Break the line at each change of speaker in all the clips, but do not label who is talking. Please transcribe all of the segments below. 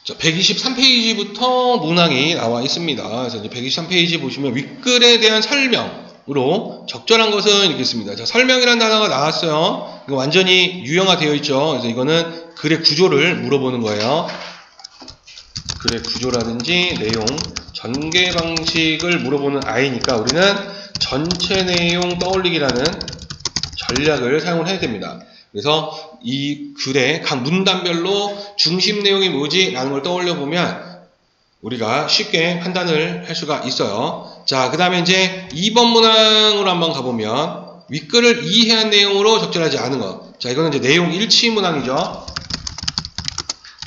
자, 123페이지부터 문항이 나와 있습니다. 그래서 이제 123페이지 보시면 윗글에 대한 설명으로 적절한 것은 이렇게 씁니다. 자, 설명이라는 단어가 나왔어요. 이거 완전히 유형화되어 있죠. 그래서 이거는 글의 구조를 물어보는 거예요. 글의 구조라든지 내용, 전개 방식을 물어보는 아이니까 우리는 전체 내용 떠올리기라는 전략을 사용을 해야 됩니다. 그래서 이 글의 각 문단별로 중심 내용이 뭐지? 라는 걸 떠올려 보면 우리가 쉽게 판단을 할 수가 있어요. 자, 그 다음에 이제 2번 문항으로 한번 가보면 윗글을 이해한 내용으로 적절하지 않은 것. 자, 이거는 이제 내용 일치 문항이죠.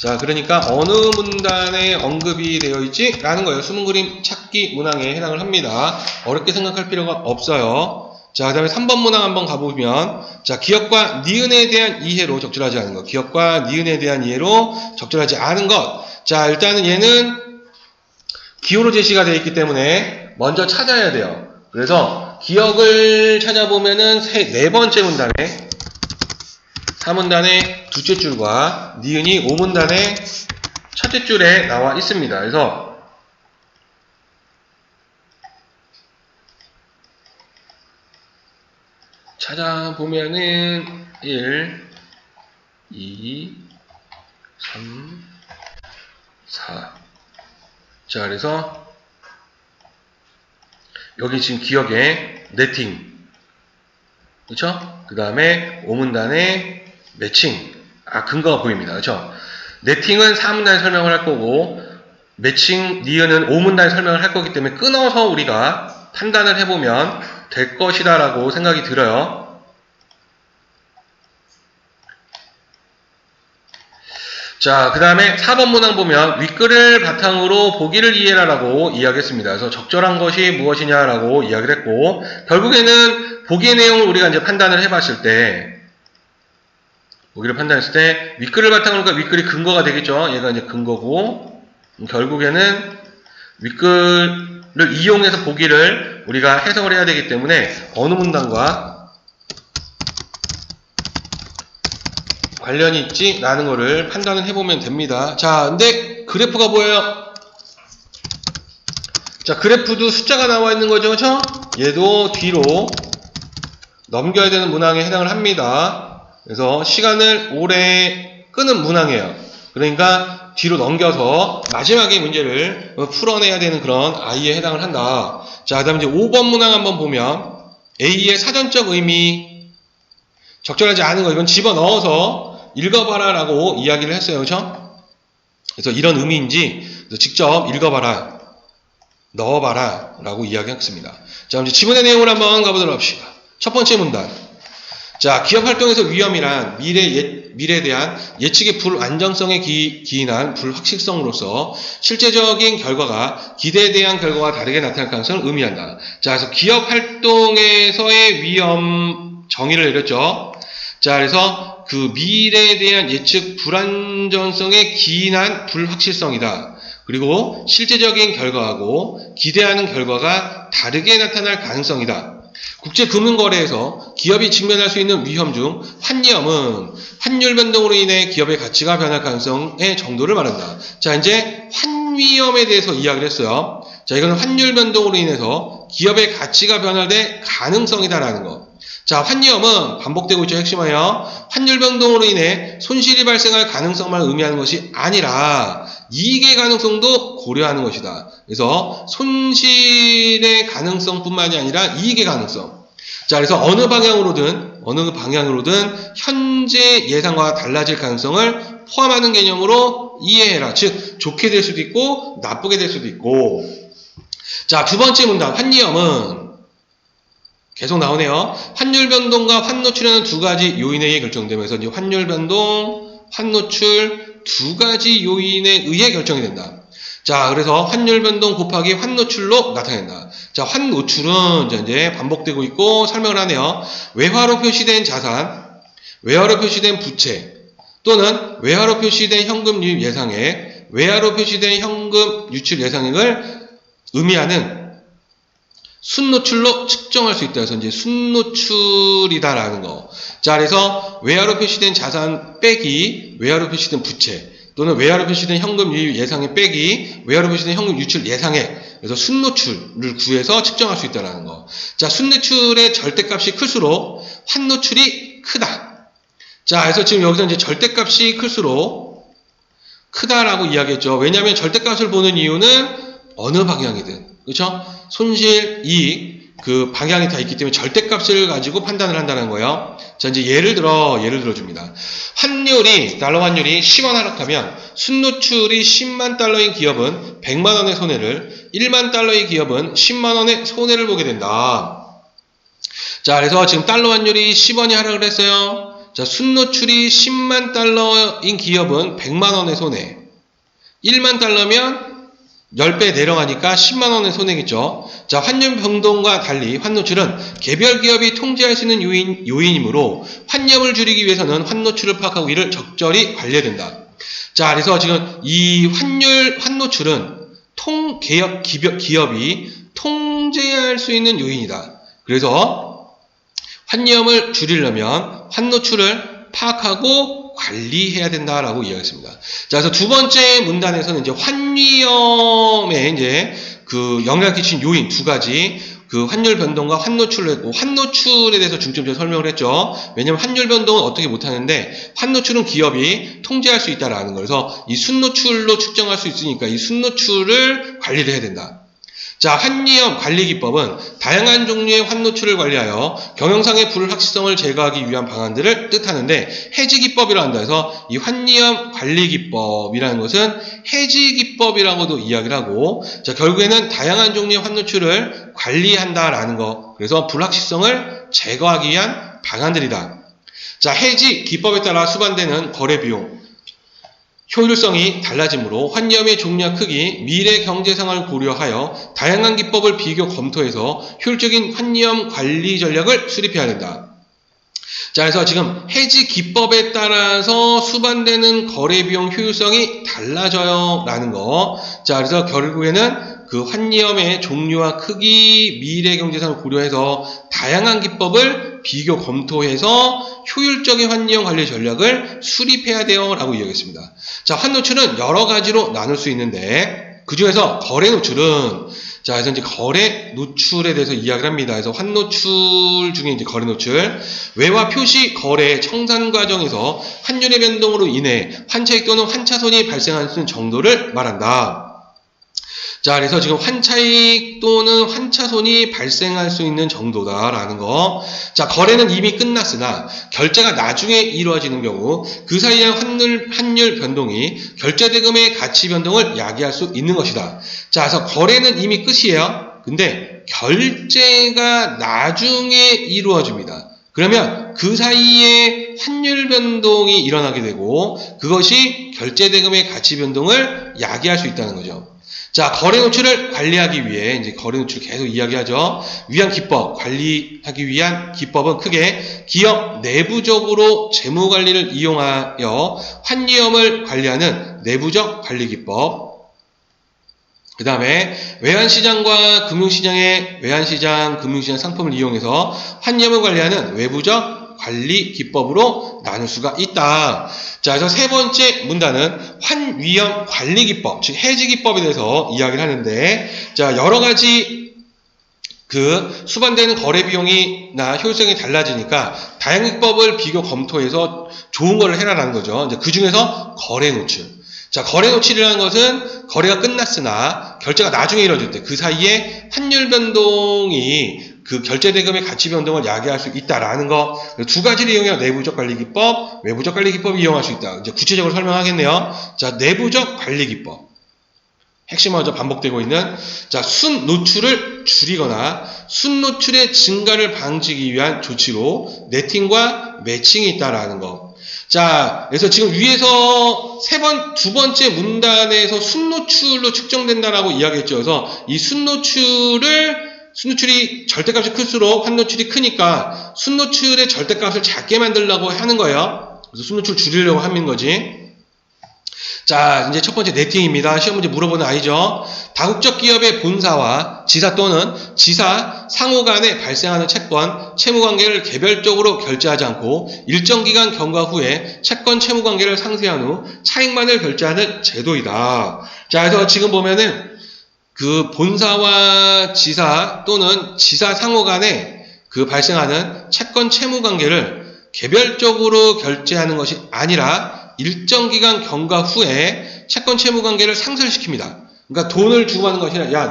자, 그러니까 어느 문단에 언급이 되어 있지? 라는 거예요. 숨은 그림 찾기 문항에 해당을 합니다. 어렵게 생각할 필요가 없어요. 자, 그 다음에 3번 문항 한번 가보면, 자, 기역과 니은에 대한 이해로 적절하지 않은 것. 기역과 니은에 대한 이해로 적절하지 않은 것. 자, 일단은 얘는 기호로 제시가 되어 있기 때문에 먼저 찾아야 돼요. 그래서 기역을 찾아보면은 네 번째 문단에 4문단의 둘째 줄과 니은이 5문단의 첫째 줄에 나와 있습니다. 그래서 찾아보면은 1, 2, 3, 4. 자, 그래서 여기 지금 기역에 네팅, 그쵸? 그 다음에 5문단의 매칭, 근거가 보입니다. 그쵸? 네팅은 4문단에 설명을 할 거고, 매칭, 니은은 5문단에 설명을 할 거기 때문에 끊어서 우리가 판단을 해보면 될 것이다 라고 생각이 들어요. 자, 그 다음에 4번 문항 보면 윗글을 바탕으로 보기를 이해라 라고 이야기했습니다. 그래서 적절한 것이 무엇이냐 라고 이야기를 했고, 결국에는 보기의 내용을 우리가 이제 판단을 해봤을 때, 보기를 판단했을 때, 윗글을 바탕으로 하니까 윗글이 근거가 되겠죠. 얘가 이제 근거고, 결국에는 윗글을 이용해서 보기를 우리가 해석을 해야 되기 때문에 어느 문단과 관련이 있지? 라는 거를 판단을 해보면 됩니다. 자, 근데 그래프가 보여요. 자, 그래프도 숫자가 나와 있는 거죠. 그쵸? 얘도 뒤로 넘겨야 되는 문항에 해당을 합니다. 그래서 시간을 오래 끄는 문항이에요. 그러니까 뒤로 넘겨서 마지막에 문제를 풀어내야 되는 그런 아이에 해당을 한다. 자, 그 다음에 이제 5번 문항 한번 보면 A의 사전적 의미 적절하지 않은 거 이건 집어넣어서 읽어봐라 라고 이야기를 했어요. 그렇죠? 그래서 이런 의미인지 직접 읽어봐라, 넣어봐라 라고 이야기했습니다. 자, 이제 지문의 내용을 한번 가보도록 합시다. 첫 번째 문단. 자, 기업 활동에서 위험이란 미래에 대한 예측의 불안정성에 기인한 불확실성으로서 실제적인 결과가 기대에 대한 결과와 다르게 나타날 가능성을 의미한다. 자, 그래서 기업 활동에서의 위험 정의를 내렸죠. 자, 그래서 그 미래에 대한 예측 불안정성에 기인한 불확실성이다. 그리고 실제적인 결과하고 기대하는 결과가 다르게 나타날 가능성이다. 국제금융거래에서 기업이 직면할 수 있는 위험 중 환위험은 환율 변동으로 인해 기업의 가치가 변할 가능성의 정도를 말한다. 자, 이제 환위험에 대해서 이야기를 했어요. 자, 이거는 환율 변동으로 인해서 기업의 가치가 변화될 가능성이다라는 거. 자, 환위험은 반복되고 있죠. 핵심하여 환율 변동으로 인해 손실이 발생할 가능성만 의미하는 것이 아니라 이익의 가능성도 고려하는 것이다. 그래서 손실의 가능성뿐만이 아니라 이익의 가능성. 자, 그래서 어느 방향으로든 현재 예상과 달라질 가능성을 포함하는 개념으로 이해해라. 즉 좋게 될 수도 있고 나쁘게 될 수도 있고. 자, 두 번째 문단 환위험은 계속 나오네요. 환율 변동과 환노출에는 두 가지 요인에 의해 결정되면서 이제 환율 변동, 환노출 두 가지 요인에 의해 결정이 된다. 자, 그래서 환율 변동 곱하기 환노출로 나타낸다. 자, 환노출은 이제 반복되고 있고 설명을 하네요. 외화로 표시된 자산, 외화로 표시된 부채, 또는 외화로 표시된 현금 유입 예상액, 외화로 표시된 현금 유출 예상액을 의미하는 순노출로 측정할 수 있다. 그래서 이제 순노출이다라는 거. 자, 그래서 외화로 표시된 자산 빼기 외화로 표시된 부채 또는 외화로 표시된 현금 유입 예상액 빼기 외화로 표시된 현금 유출 예상액. 그래서 순노출을 구해서 측정할 수 있다는 거. 자, 순노출의 절대값이 클수록 환노출이 크다. 자, 그래서 지금 여기서 이제 절대값이 클수록 크다라고 이야기했죠. 왜냐하면 절대값을 보는 이유는 어느 방향이든, 그렇죠? 손실, 이익, 그 방향이 다 있기 때문에 절대값을 가지고 판단을 한다는 거예요. 자, 이제 예를 들어줍니다. 환율이, 달러 환율이 10원 하락하면 순노출이 10만 달러인 기업은 100만 원의 손해를, 1만 달러의 기업은 10만 원의 손해를 보게 된다. 자, 그래서 지금 달러 환율이 10원이 하락을 했어요. 자, 순노출이 10만 달러인 기업은 100만 원의 손해. 1만 달러면 10배 내려가니까 10만 원의 손해겠죠. 자, 환율 변동과 달리 환노출은 개별 기업이 통제할 수 있는 요인이므로 환염을 줄이기 위해서는 환노출을 파악하고 이를 적절히 관리해야 된다. 자, 그래서 지금 이 환노출은 기업이 통제할 수 있는 요인이다. 그래서 환염을 줄이려면 환노출을 파악하고 관리해야 된다라고 이야기했습니다. 자, 그래서 두 번째 문단에서는 이제 환위험에 이제 그 영향을 끼친 요인 두 가지, 그 환율 변동과 환노출을 했고, 환노출에 대해서 중점적으로 설명을 했죠. 왜냐면 환율 변동은 어떻게 못하는데, 환노출은 기업이 통제할 수 있다라는 거. 그래서 이 순노출로 측정할 수 있으니까 이 순노출을 관리를 해야 된다. 자, 환위험 관리기법은 다양한 종류의 환노출을 관리하여 경영상의 불확실성을 제거하기 위한 방안들을 뜻하는데 해지기법이라고 한다. 해서 이 환위험 관리기법이라는 것은 해지기법이라고도 이야기를 하고, 자, 결국에는 다양한 종류의 환노출을 관리한다라는 거. 그래서 불확실성을 제거하기 위한 방안들이다. 자, 해지기법에 따라 수반되는 거래비용, 효율성이 달라지므로 환위험의 종류와 크기, 미래 경제 상황을 고려하여 다양한 기법을 비교 검토해서 효율적인 환위험 관리 전략을 수립해야 된다. 자, 그래서 지금 해지 기법에 따라서 수반되는 거래 비용 효율성이 달라져요 라는 거. 자, 그래서 결국에는 그 환위험의 종류와 크기, 미래 경제상을 고려해서 다양한 기법을 비교 검토해서 효율적인 환위험 관리 전략을 수립해야 돼요 라고 이야기했습니다. 자, 환노출은 여러 가지로 나눌 수 있는데 그 중에서 거래 노출은, 자, 그래서 이제 거래 노출에 대해서 이야기를 합니다. 그래서 환노출 중에 이제 거래 노출, 외화 표시 거래 청산 과정에서 환율의 변동으로 인해 환차익 또는 환차손이 발생할 수 있는 정도를 말한다. 자, 그래서 지금 환차익 또는 환차손이 발생할 수 있는 정도다라는 거. 자, 거래는 이미 끝났으나 결제가 나중에 이루어지는 경우 그 사이에 환율 변동이 결제대금의 가치 변동을 야기할 수 있는 것이다. 자, 그래서 거래는 이미 끝이에요. 근데 결제가 나중에 이루어집니다. 그러면 그 사이에 환율 변동이 일어나게 되고 그것이 결제대금의 가치 변동을 야기할 수 있다는 거죠. 자, 거래 노출을 관리하기 위해 이제 거래 노출을 계속 이야기하죠. 위한 기법, 관리하기 위한 기법은 크게 기업 내부적으로 재무 관리를 이용하여 환위험을 관리하는 내부적 관리 기법. 그 다음에 외환시장과 금융시장의 외환시장, 금융시장 상품을 이용해서 환위험을 관리하는 외부적 관리 기법으로 나눌 수가 있다. 자, 그래서 세 번째 문단은 환위험 관리 기법, 즉 해지 기법에 대해서 이야기를 하는데, 자, 여러 가지 그 수반되는 거래 비용이나 효율성이 달라지니까 다양한 기법을 비교 검토해서 좋은 걸 해라라는 거죠. 이제 그 중에서 거래 노출. 자, 거래 노출이라는 것은 거래가 끝났으나 결제가 나중에 이루어질 때 그 사이에 환율 변동이 그 결제대금의 가치 변동을 야기할 수 있다라는 거. 두 가지를 이용해서 내부적 관리 기법, 외부적 관리 기법을 이용할 수 있다. 이제 구체적으로 설명하겠네요. 자, 내부적 관리 기법. 핵심마저 반복되고 있는, 자, 순노출을 줄이거나 순노출의 증가를 방지하기 위한 조치로 네팅과 매칭이 있다라는 거. 자, 그래서 지금 위에서 두 번째 문단에서 순노출로 측정된다라고 이야기했죠. 그래서 이 순노출이 절대값이 클수록 환노출이 크니까 순노출의 절대값을 작게 만들려고 하는 거예요. 그래서 순노출 줄이려고 하는 거지. 자, 이제 첫 번째 네팅입니다. 시험 문제 물어보는 아이죠. 다국적 기업의 본사와 지사 또는 지사 상호 간에 발생하는 채권, 채무 관계를 개별적으로 결제하지 않고 일정 기간 경과 후에 채권 채무 관계를 상쇄한 후 차익만을 결제하는 제도이다. 자, 그래서 지금 보면은 그 본사와 지사 또는 지사 상호 간에 그 발생하는 채권 채무 관계를 개별적으로 결제하는 것이 아니라 일정 기간 경과 후에 채권 채무 관계를 상쇄를 시킵니다. 그러니까 돈을 주고 받는 것이 아니라 야,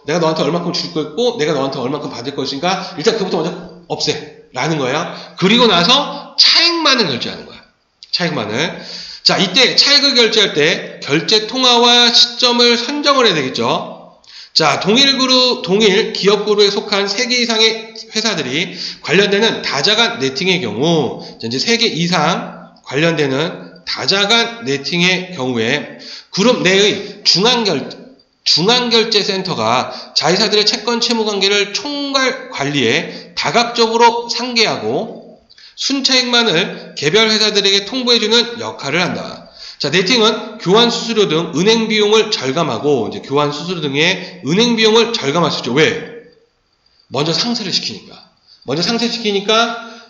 내가 너한테 얼마큼 줄 거 있고 내가 너한테 얼마큼 받을 것이니까 일단 그부터 먼저 없애 라는 거야. 그리고 나서 차익만을 결제하는 거야. 차익만을. 자, 이때 차익을 결제할 때 결제 통화와 시점을 선정을 해야 되겠죠. 자, 동일 기업 그룹에 속한 3개 이상의 회사들이 관련되는 다자간 네팅의 경우, 이제 3개 이상 관련되는 다자간 네팅의 경우에 그룹 내의 중앙결제센터가 자회사들의 채권 채무 관계를 총괄 관리에 다각적으로 상계하고 순차익만을 개별 회사들에게 통보해주는 역할을 한다. 자, 네팅은 교환 수수료 등 은행 비용을 절감하고, 이제 교환 수수료 등의 은행 비용을 절감할 수 있죠. 왜? 먼저 상세를 시키니까.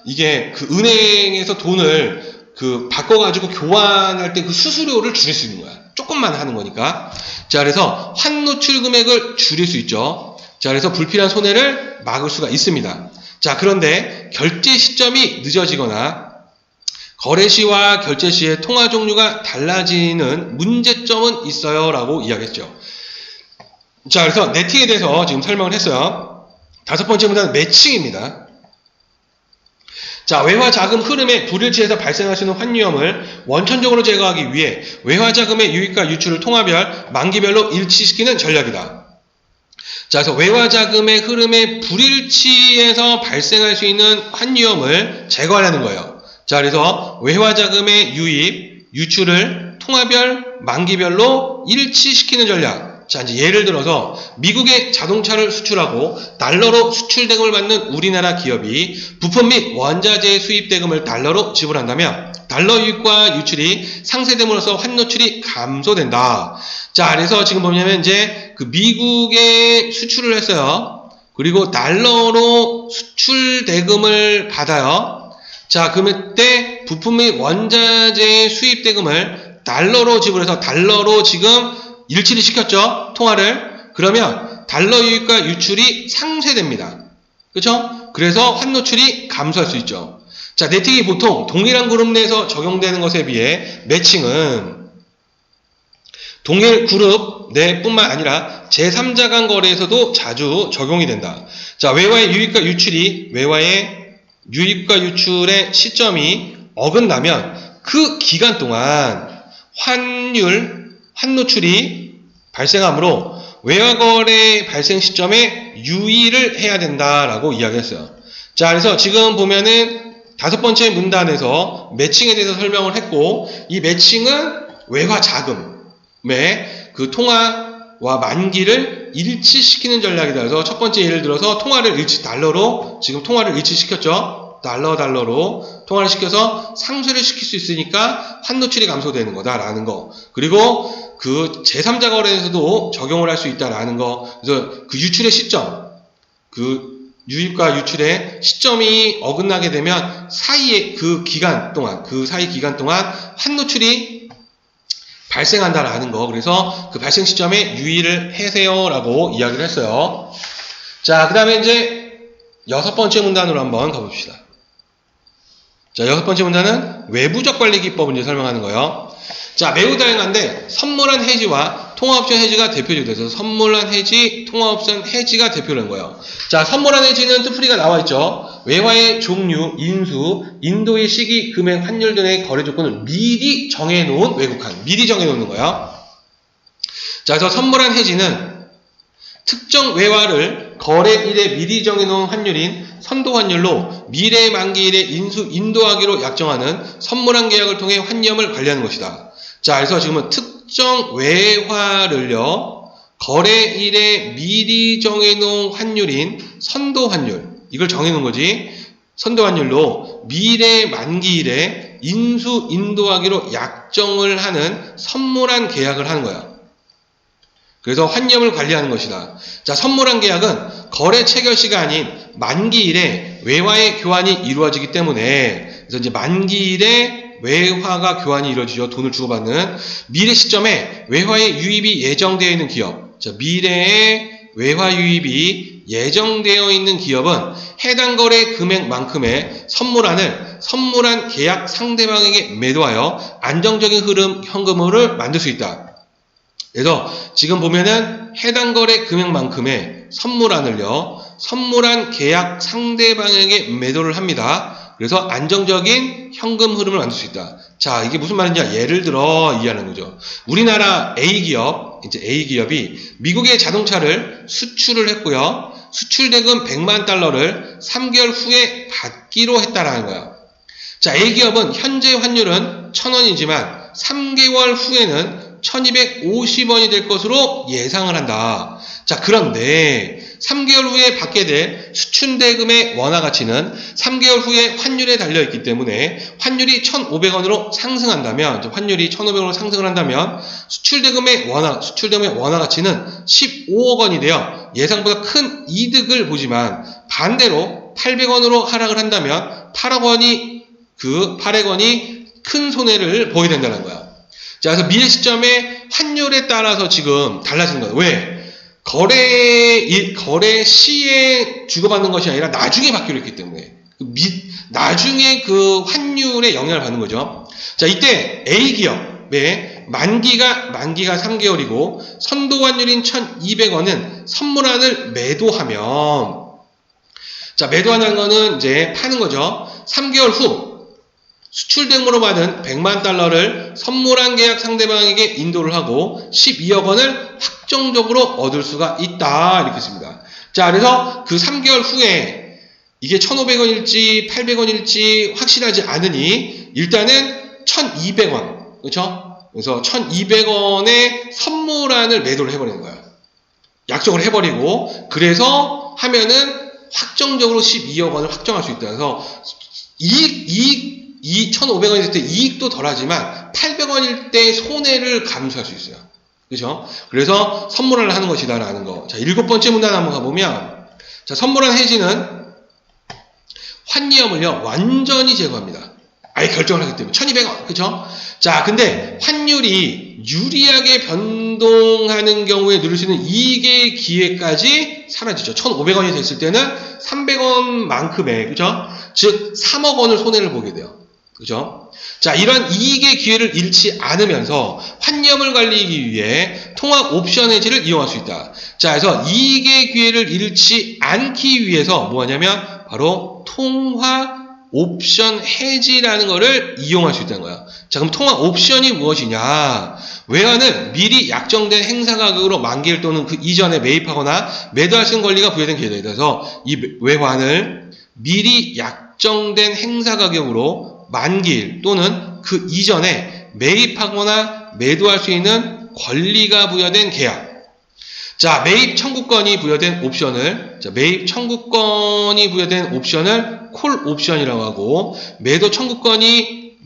이게 그 은행에서 돈을 바꿔가지고 교환할 때 그 수수료를 줄일 수 있는 거야. 조금만 하는 거니까. 자, 그래서 환노출 금액을 줄일 수 있죠. 자, 그래서 불필요한 손해를 막을 수가 있습니다. 자, 그런데 결제 시점이 늦어지거나 거래 시와 결제 시의 통화 종류가 달라지는 문제점은 있어요 라고 이야기했죠. 자, 그래서 네팅에 대해서 지금 설명을 했어요. 5번째 문제는 매칭입니다. 자, 외화 자금 흐름에 불일치해서 발생할 수 있는 환유형을 원천적으로 제거하기 위해 외화 자금의 유입과 유출을 통화별, 만기별로 일치시키는 전략이다. 자, 그래서 외화 자금의 흐름에 불일치해서 발생할 수 있는 환유형을 제거하려는 거예요. 자, 그래서 외화 자금의 유입, 유출을 통화별, 만기별로 일치시키는 전략. 자, 이제 예를 들어서 미국에 자동차를 수출하고 달러로 수출 대금을 받는 우리나라 기업이 부품 및 원자재 수입 대금을 달러로 지불한다면 달러 유입과 유출이 상쇄됨으로써 환노출이 감소된다. 자, 그래서 지금 보면 이제 그 미국에 수출을 했어요. 그리고 달러로 수출 대금을 받아요. 자, 그때 부품 및 원자재 수입 대금을 달러로 지불해서 달러로 지금 일치를 시켰죠. 통화를. 그러면 달러 유입과 유출이 상쇄됩니다. 그렇죠? 그래서 환노출이 감소할 수 있죠. 자, 네팅이 보통 동일한 그룹 내에서 적용되는 것에 비해 매칭은 동일 그룹 내뿐만 아니라 제3자 간 거래에서도 자주 적용이 된다. 자, 외화의 유입과 유출의 시점이 어긋나면 그 기간 동안 환노출이 발생하므로 외화거래 발생 시점에 유의를 해야 된다라고 이야기했어요. 자, 그래서 지금 보면은 5번째 문단에서 매칭에 대해서 설명을 했고, 이 매칭은 외화 자금의 그 통화와 만기를 일치시키는 전략이다. 그래서 첫 번째 예를 들어서 달러로 지금 통화를 일치시켰죠. 달러로 통화를 시켜서 상쇄를 시킬 수 있으니까 환노출이 감소되는 거다라는 거. 그리고 그 제3자 거래에서도 적용을 할 수 있다라는 거. 그래서 그 유출의 시점, 그 유입과 유출의 시점이 어긋나게 되면 사이의 그 사이 기간 동안 환노출이 발생한다라는 거. 그래서 그 발생 시점에 유의를 하세요라고 이야기를 했어요. 자, 그 다음에 이제 6번째 문단으로 한번 가봅시다. 자, 6번째 문단은 외부적 관리 기법을 이제 설명하는 거예요. 자, 매우 다양한데 선물한 해지와 통화옵션 해지가 대표적이 돼서 선물한 해지, 통화옵션 해지가 대표라는 거예요. 자, 선물한 해지는 뜻풀이가 나와 있죠. 외화의 종류, 인수, 인도의 시기, 금액, 환율 등의 거래 조건을 미리 정해놓은 외국환, 미리 정해놓는 거예요. 자, 그래서 선물한 해지는 특정 외화를 거래일에 미리 정해놓은 환율인 선도환율로 미래 만기일에 인도하기로 약정하는 선물한 계약을 통해 환념을 관리하는 것이다. 자, 그래서 지금은 특정 외화를요, 거래일에 미리 정해놓은 환율인 선도환율, 이걸 정해놓은 거지. 선도환율로 미래 만기일에 인도하기로 약정을 하는 선물한 계약을 하는 거야. 그래서 환위험을 관리하는 것이다. 자, 선물한 계약은 거래 체결시가 아닌 만기일에 외화의 교환이 이루어지기 때문에, 그래서 이제 만기일에 외화가 교환이 이루어지죠. 돈을 주고받는. 미래 시점에 외화의 유입이 예정되어 있는 기업. 자, 미래에 외화 유입이 예정되어 있는 기업은 해당 거래 금액만큼의 선물한 계약 상대방에게 매도하여 안정적인 흐름 현금흐름을 만들 수 있다. 그래서 지금 보면은 해당 거래 금액만큼의 선물한 계약 상대방에게 매도를 합니다. 그래서 안정적인 현금 흐름을 만들 수 있다. 자, 이게 무슨 말인지 예를 들어 이해하는 거죠. 우리나라 A기업이 미국의 자동차를 수출을 했고요. 수출 대금 100만 달러를 3개월 후에 받기로 했다라는 거예요. 자, A기업은 현재 환율은 1,000원이지만 3개월 후에는 1250원이 될 것으로 예상을 한다. 자, 그런데 3개월 후에 받게 될 수출 대금의 원화 가치는 3개월 후에 환율에 달려있기 때문에 환율이 1,500원으로 상승한다면, 환율이 1,500원으로 상승을 한다면 수출 대금의 원화 가치는 15억 원이 되어 예상보다 큰 이득을 보지만, 반대로 800원으로 하락을 한다면 8억 원이 큰 손해를 보게 된다는 거야. 자, 그래서 미래 시점에 환율에 따라서 지금 달라지는 거예요. 왜? 거래 시에 주고받는 것이 아니라 나중에 받기로 했기 때문에. 나중에 그 환율에 영향을 받는 거죠. 자, 이때 A기업의 만기가 3개월이고 선도 환율인 1,200원은 선물안을 매도하면, 자, 매도하는 거는 이제 파는 거죠. 3개월 후 수출 대금으로 받은 100만 달러를 선물한 계약 상대방에게 인도를 하고 12억 원을 확정적으로 얻을 수가 있다. 이렇게 씁니다. 자, 그래서 그 3개월 후에 이게 1,500원일지 800원일지 확실하지 않으니 일단은 1,200원. 그렇죠? 그래서 1,200원의 선물안을 매도를 해버리는 거예요. 약속을 해버리고, 그래서 하면은 확정적으로 12억 원을 확정할 수 있다. 그래서 1,500원이 될 때 이익도 덜하지만 800원일 때 손해를 감수할 수 있어요. 그죠? 그래서 선물을 하는 것이다라는 거. 자, 7번째 문단 한번 가보면, 자, 선물한 해지는 환위험을요 완전히 제거합니다. 아예 결정을 하기 때문에 1,200원. 그죠? 자, 근데 환율이 유리하게 변동하는 경우에 누릴 수 있는 이익의 기회까지 사라지죠. 1,500원이 됐을 때는 300원만큼의, 그죠? 즉 3억 원을 손해를 보게 돼요. 그죠? 자, 이런 이익의 기회를 잃지 않으면서 환위험을 관리하기 위해 통화 옵션 해지를 이용할 수 있다. 자, 그래서 이익의 기회를 잃지 않기 위해서 뭐 하냐면 바로 통화 옵션 해지라는 거를 이용할 수 있다는 거야. 자, 그럼 통화 옵션이 무엇이냐? 외환은 미리 약정된 행사 가격으로 만기일 또는 그 이전에 매입하거나 매도할 수 있는 권리가 부여된 계좌에 대해서 이 외환을 미리 약정된 행사 가격으로 만기일 또는 그 이전에 매입하거나 매도할 수 있는 권리가 부여된 계약. 자, 매입 청구권이 부여된 옵션을, 콜 옵션이라고 하고, 매도 청구권이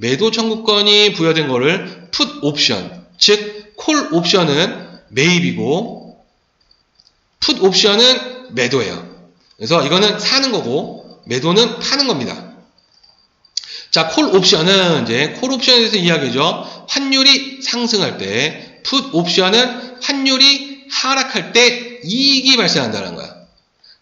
부여된 거를 풋 옵션. 즉, 콜 옵션은 매입이고, 풋 옵션은 매도예요. 그래서 이거는 사는 거고, 매도는 파는 겁니다. 자, 콜 옵션에 대해서 이야기죠. 환율이 상승할 때, 풋 옵션은 환율이 하락할 때 이익이 발생한다는 거야.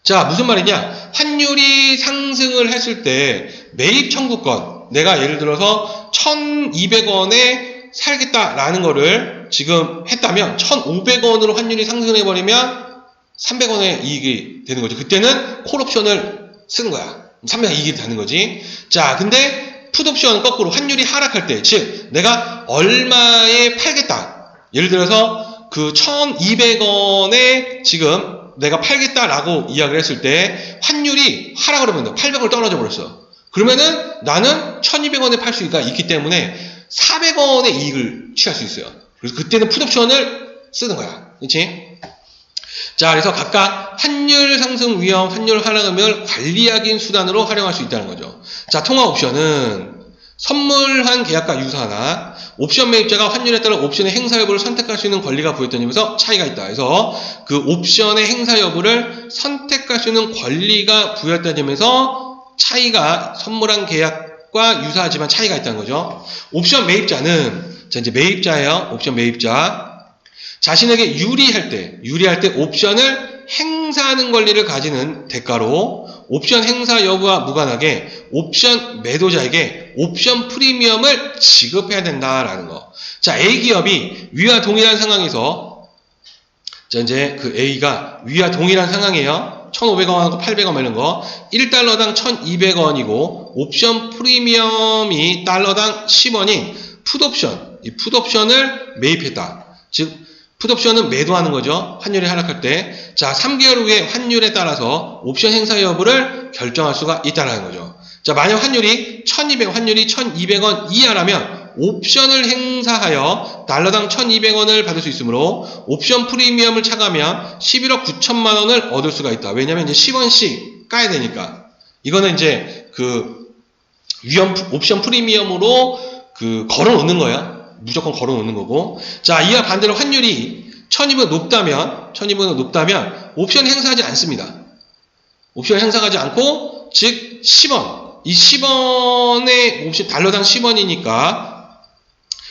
자, 무슨 말이냐? 환율이 상승을 했을 때 매입 청구권, 내가 예를 들어서 1,200원에 살겠다라는 거를 지금 했다면 1,500원으로 환율이 상승해버리면 300원의 이익이 되는 거죠. 그때는 콜 옵션을 쓰는 거야. 300원 이익이 되는 거지. 자, 근데 풋 옵션은 거꾸로 환율이 하락할 때, 즉 내가 얼마에 팔겠다. 예를 들어서 그 1,200원에 지금 내가 팔겠다라고 이야기를 했을 때 환율이 하락을 하면 800원 떨어져 버렸어. 그러면은 나는 1,200원에 팔 수가 있기 때문에 400원의 이익을 취할 수 있어요. 그래서 그때는 풋옵션을 쓰는 거야. 그렇지? 자, 그래서 각각 환율 상승 위험, 환율 하락 위험을 관리하기 수단으로 활용할 수 있다는 거죠. 자, 통화 옵션은 선물한 계약과 유사하나 옵션 매입자가 환율에 따라 옵션의 행사 여부를 선택할 수 있는 권리가 부여했던 점에서 차이가 있다. 그래서 그 옵션의 행사 여부를 선택할 수 있는 권리가 부여했던 점에서 차이가 선물한 계약과 유사하지만 차이가 있다는 거죠. 옵션 매입자는 자 이제 매입자예요. 옵션 매입자 자신에게 유리할 때 옵션을 행사하는 권리를 가지는 대가로 옵션 행사 여부와 무관하게 옵션 매도자에게 옵션 프리미엄을 지급해야 된다라는 거. 자, A 기업이 위와 동일한 상황에서 자, 이제 그 A가 위와 동일한 상황이에요. 1,500원하고 800원 이런 거 1달러당 1,200원이고 옵션 프리미엄이 달러당 10원인 풋옵션, 이 풋옵션을 매입했다. 즉 풋옵션은 매도하는 거죠. 환율이 하락할 때. 자, 3개월 후에 환율에 따라서 옵션 행사 여부를 결정할 수가 있다는 거죠. 자, 만약 환율이 1,200원 이하라면 옵션을 행사하여 달러당 1,200원을 받을 수 있으므로 옵션 프리미엄을 차감하면 11억 9천만 원을 얻을 수가 있다. 왜냐면 이제 10원씩 까야 되니까. 이거는 이제 그 옵션 프리미엄으로 그 걸어 놓는 거야. 무조건 걸어 놓는 거고. 자, 이와 반대로 환율이 1,200원 높다면 옵션 행사하지 않습니다. 옵션 행사하지 않고 즉 10원. 이 10원의 옵션 달러당 10원이니까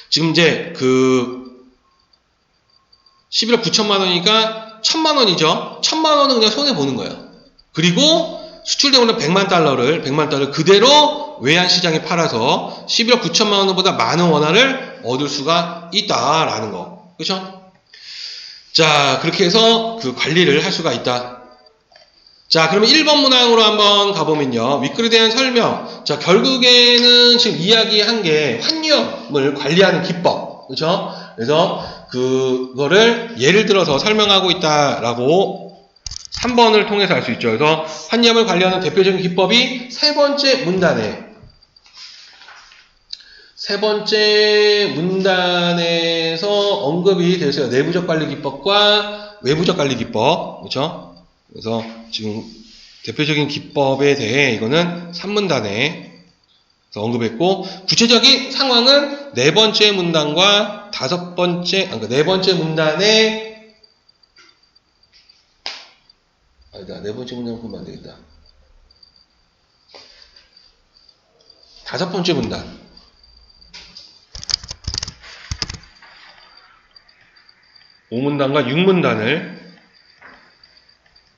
지금 이제 그 11억 9천만 원이니까 1,000만 원이죠. 1,000만 원은 그냥 손해 보는 거예요. 그리고 수출되는 100만 달러를 그대로 외환시장에 팔아서 11억 9천만 원보다 많은 원화를 얻을 수가 있다라는 거. 그렇죠? 자, 그렇게 해서 그 관리를 할 수가 있다. 자, 그러면 1번 문항으로 한번 가보면요. 윗글에 대한 설명. 자, 결국에는 지금 이야기한 게 환위험을 관리하는 기법. 그렇죠? 그래서 그거를 예를 들어서 설명하고 있다라고 3번을 통해서 알 수 있죠. 그래서 환위험을 관리하는 대표적인 기법이 세 번째 문단에서 언급이 되어 있어요. 내부적 관리 기법과 외부적 관리 기법. 그렇죠? 그래서 지금 대표적인 기법에 대해 이거는 3문단에 언급했고, 구체적인 상황은 네 번째 문단과 네 번째 문단에 네 번째 문단 보면 안 되겠다. 5번째 문단. 5문단과 6문단을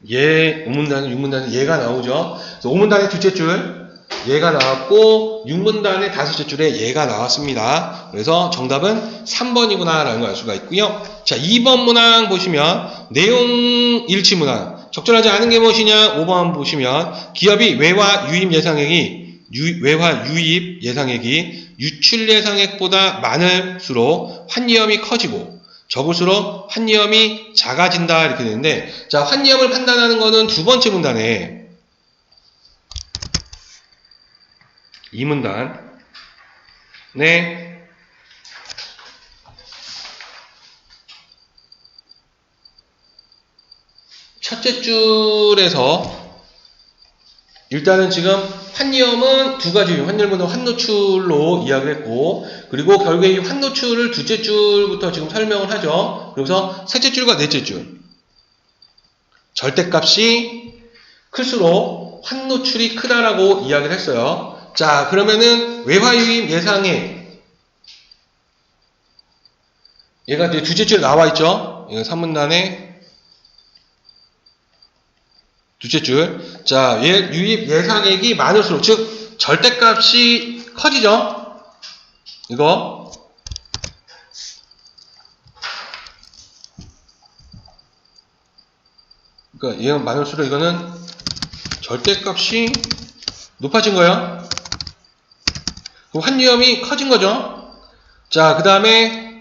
6문단은 얘가 나오죠. 그래서 5문단의 둘째 줄 얘가 나왔고 6문단의 다섯째 줄에 얘가 나왔습니다. 그래서 정답은 3번이구나 라는 걸 알 수가 있고요. 자, 2번 문항 보시면 내용 일치 문항. 적절하지 않은 게 무엇이냐? 5번 보시면 기업이 외화 유입 예상액이 유출 예상액보다 많을수록 환위험이 커지고 적을수록 환위험이 작아진다 이렇게 되는데, 자, 환위험을 판단하는 거는 두 번째 문단에 2문단 네 첫째 줄에서 일단은 지금 환위험은 두 가지 환율보다 환노출로 이야기를 했고, 그리고 결국에 이 환노출을 둘째 줄부터 지금 설명을 하죠. 그래서 셋째 줄과 넷째 줄 절대값이 클수록 환노출이 크다라고 이야기를 했어요. 자, 그러면은 외화유입 예상액 얘가 이제 둘째 줄에 나와 있죠. 이거 3문단에 둘째 줄. 자, 유입 예상액이 많을수록, 즉 절대값이 커지죠. 이거 그러니까 얘가 많을수록 이거는 절대값이 높아진 거예요. 그럼 환위험이 커진 거죠. 자, 그 다음에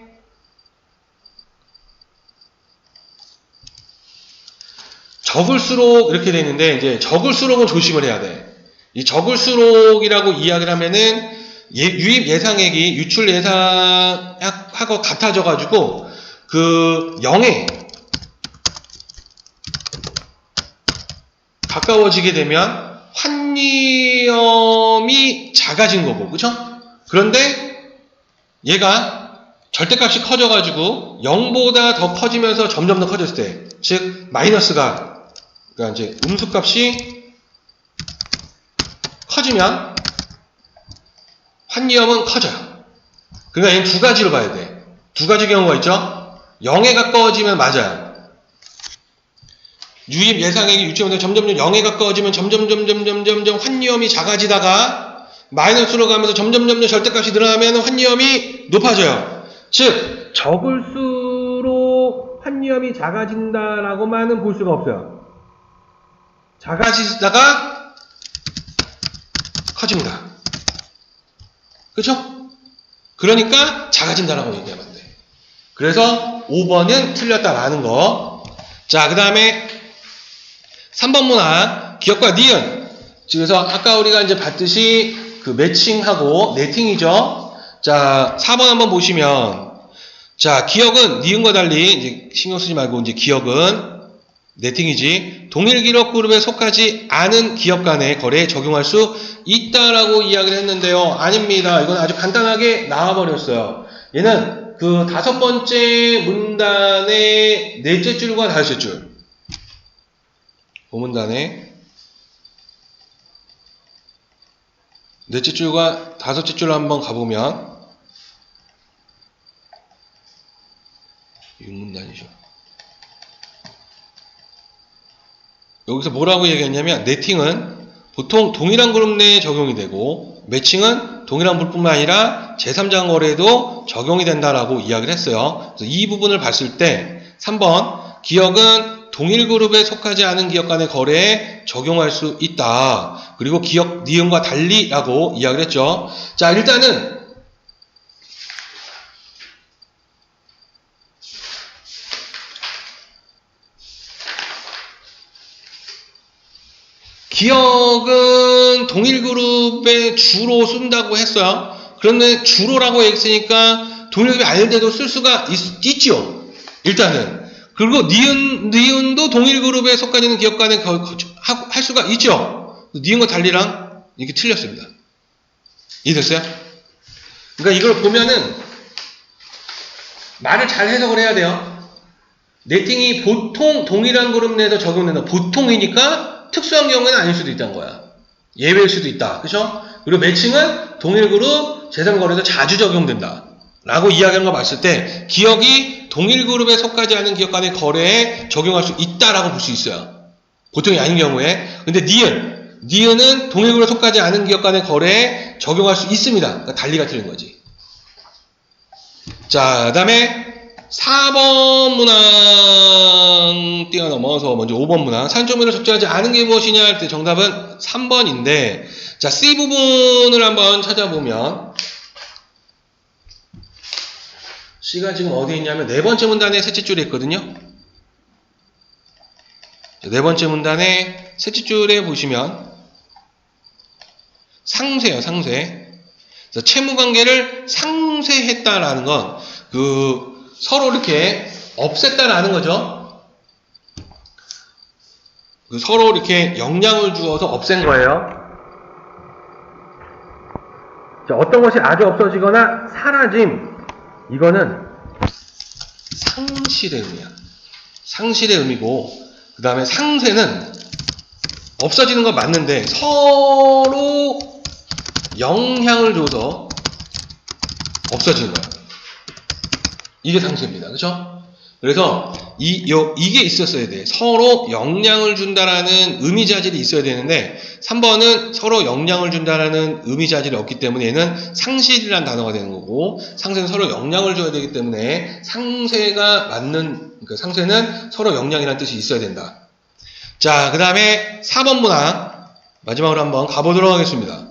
적을수록 이렇게 돼 있는데, 이제 적을수록은 조심을 해야 돼. 이 적을수록이라고 이야기를 하면은 유입 예상액이 유출 예상하고 같아져 가지고 그 0에 가까워지게 되면 환위험이 작아진 거고, 그쵸? 그런데 얘가 절대값이 커져가지고 0보다 더 커지면서 점점 더 커졌을 때, 즉 마이너스가, 그러니까 이제 음수값이 커지면 환위험은 커져요. 그러니까 얘는 두 가지로 봐야 돼. 두 가지 경우가 있죠. 0에 가까워지면 맞아요. 유입 예상액이 유치원에서 점점 0에 가까워지면 점점 환위험이 작아지다가 마이너스로 가면서 점점 절대값이 늘어나면 환위험이 높아져요. 즉 적을수록 환위험이 작아진다라고만은 볼 수가 없어요. 작아지다가 커집니다. 그렇죠? 그러니까 작아진다라고 얘기하면 안 돼. 그래서 5번은 틀렸다라는 거. 자, 그 다음에 3번 문항 기억과 니은. 그래서 아까 우리가 이제 봤듯이 그 매칭하고 네팅이죠. 자, 4번 한번 보시면, 자, 기억은 니은과 달리 이제 신경 쓰지 말고 이제 기억은 네팅이지. 동일 기록 그룹에 속하지 않은 기업 간의 거래에 적용할 수 있다라고 이야기를 했는데요. 아닙니다. 이건 아주 간단하게 나와버렸어요. 얘는 그 5번째 문단의 넷째 줄과 다섯째 줄. 고문단의 넷째 줄과 다섯째 줄로 한번 가보면 6문단이죠. 여기서 뭐라고 얘기했냐면 네팅은 보통 동일한 그룹 내에 적용이 되고 매칭은 동일한 그룹뿐만 아니라 제3자 거래에도 적용이 된다라고 이야기를 했어요. 그래서 이 부분을 봤을 때 3번 기억은 동일 그룹에 속하지 않은 기업 간의 거래에 적용할 수 있다. 그리고 기억 니은과 달리라고 이야기를 했죠. 자, 일단은 기억은 동일 그룹에 주로 쓴다고 했어요. 그런데 주로라고 했으니까 동일 그룹이 아닌데도 쓸 수가 있죠. 일단은. 그리고 니은도 동일 그룹에 속하지 않는 기업 간에 할 수가 있죠. 니은과 달리랑 이게 틀렸습니다. 이해됐어요? 그러니까 이걸 보면은 말을 잘 해석을 해야 돼요. 네팅이 보통 동일한 그룹 내에서 적용된다. 보통이니까 특수한 경우에는 아닐 수도 있다는 거야. 예외일 수도 있다. 그렇죠? 그리고 매칭은 동일 그룹 제3거래에서 자주 적용된다. 라고 이야기하는 거 봤을 때 기억이 동일 그룹에 속하지 않은 기업 간의 거래에 적용할 수 있다라고 볼 수 있어요. 보통이 아닌 경우에. 근데 니은은 동일 그룹에 속하지 않은 기업 간의 거래에 적용할 수 있습니다. 그러니까 달리가 틀린 거지. 자, 그 다음에 4번 문항 뛰어넘어서 먼저 5번 문항. 산조문을 적절하지 않은 게 무엇이냐 할 때 정답은 3번인데, 자, C 부분을 한번 찾아보면 C가 지금 어디 있냐면 네 번째 문단에 셋째 줄에 있거든요. 네 번째 문단에 셋째 줄에 보시면 상세요, 상세. 그래서 채무관계를 상쇄했다라는 건 서로 이렇게 없앴다라는 거죠. 서로 이렇게 영향을 주어서 없앤 거예요. 자, 어떤 것이 아주 없어지거나 사라짐. 이거는 상실의 의미야. 상실의 의미고, 그 다음에 상쇄는 없어지는 건 맞는데 서로 영향을 줘서 없어지는 거야. 이게 상쇄입니다. 그렇죠? 그래서 이게 있었어야 돼. 서로 영향을 준다라는 의미자질이 있어야 되는데 3번은 서로 영향을 준다라는 의미자질이 없기 때문에 얘는 상실이라는 단어가 되는 거고, 상쇄는 서로 영향을 줘야 되기 때문에 상쇄가 맞는, 그러니까 상쇄는 서로 영향이라는 뜻이 있어야 된다. 자, 그 다음에 4번 문항 마지막으로 한번 가보도록 하겠습니다.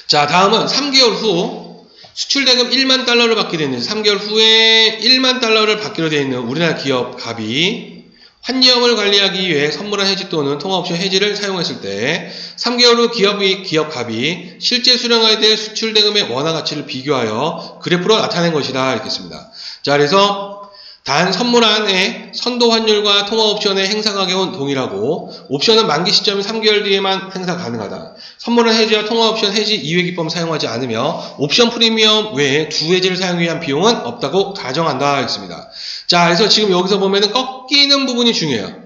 자, 다음은 3개월 후 수출대금 1만 달러를 받게 되는, 3개월 후에 1만 달러를 받기로 되어 있는 우리나라 기업 갑이 환위험을 관리하기 위해 선물한 해지 또는 통화옵션 해지를 사용했을 때 3개월 후 기업 갑이 실제 수령하게 될 수출대금의 원화 가치를 비교하여 그래프로 나타낸 것이다. 이렇게 했습니다. 자, 그래서 단 선물안에 선도 환율과 통화 옵션의 행사 가격은 동일하고 옵션은 만기 시점이 3개월 뒤에만 행사 가능하다. 선물안 해지와 통화 옵션 해지 이외 기법 사용하지 않으며 옵션 프리미엄 외에 두 해지를 사용하기 위한 비용은 없다고 가정한다 했습니다. 자, 그래서 지금 여기서 보면은 꺾이는 부분이 중요해요.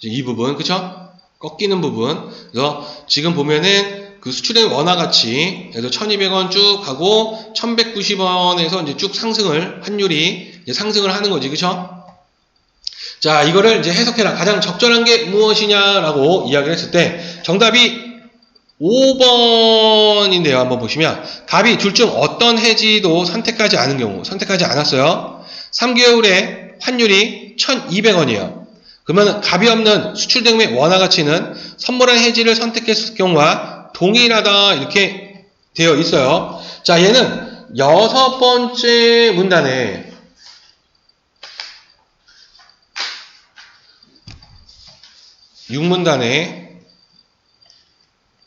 이 부분, 그쵸? 꺾이는 부분. 그래서 지금 보면은 그 수출액 원화 가치, 그래서 1200원 쭉 가고 1190원에서 이제 쭉 상승을, 환율이 이제 상승을 하는 거지, 그쵸? 자, 이거를 이제 해석해라. 가장 적절한 게 무엇이냐라고 이야기를 했을 때, 정답이 5번인데요. 한번 보시면, 답이 둘 중 어떤 해지도 선택하지 않은 경우, 선택하지 않았어요. 3개월에 환율이 1200원이에요. 그러면 값이 없는 수출대금의 원화 가치는 선물한 해지를 선택했을 경우와 동일하다 이렇게 되어 있어요. 자, 얘는 6번째 문단에 6문단에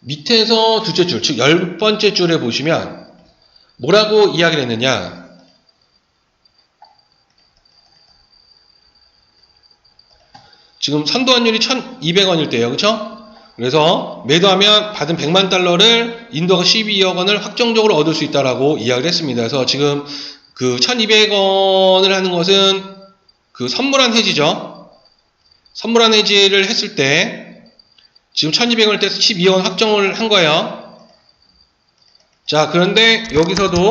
밑에서 둘째 줄, 즉 10번째 줄에 보시면 뭐라고 이야기를 했느냐. 지금 선도환율이 1200원일 때예요. 그쵸? 그래서 매도하면 받은 100만 달러를 인도가 12억 원을 확정적으로 얻을 수 있다라고 이야기를 했습니다. 그래서 지금 그 1200원을 하는 것은 그 선물한 해지죠. 선물한 해지를 했을 때 지금 1200원을 떼서 12억 원 확정을 한 거예요. 자, 그런데 여기서도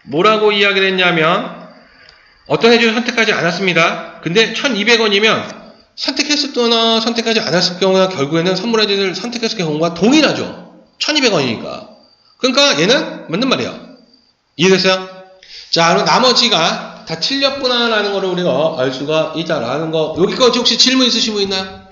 뭐라고 이야기를 했냐면 어떤 해지를 선택하지 않았습니다. 근데 1200원이면 선택했을 거나 선택하지 않았을 경우나 결국에는 선물 해지를 선택했을 경우가 동일하죠. 1200원이니까. 그러니까 얘는 맞는 말이에요. 이해됐어요? 자, 그럼 나머지가 다 틀렸구나라는 거를 우리가 알 수가 있다라는 거. 여기까지 혹시 질문 있으신 분 있나요?